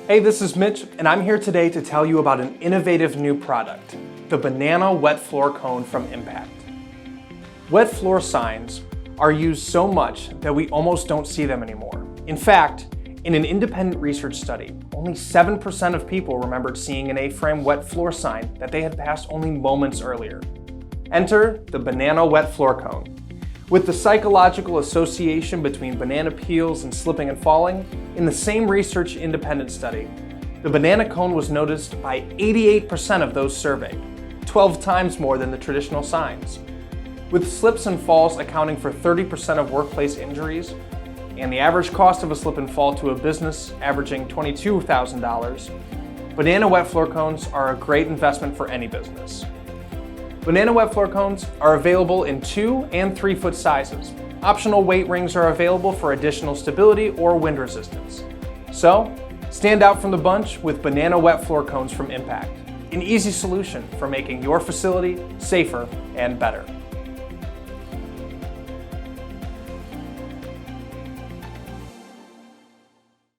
Hey, this is Mitch, and I'm here today to tell you about an innovative new product, the Banana Wet Floor Cone from Impact. Wet floor signs are used so much that we almost don't see them anymore. In fact, in an independent research study, only 7% of people remembered seeing an A-frame wet floor sign that they had passed only moments earlier. Enter the Banana Wet Floor Cone. With the psychological association between banana peels and slipping and falling, in the same research independent study, the banana cone was noticed by 88% of those surveyed, 12 times more than the traditional signs. With slips and falls accounting for 30% of workplace injuries, and the average cost of a slip and fall to a business averaging $22,000, banana wet floor cones are a great investment for any business. Banana wet floor cones are available in 2 and 3 foot sizes. Optional weight rings are available for additional stability or wind resistance. So, stand out from the bunch with banana wet floor cones from Impact, an easy solution for making your facility safer and better.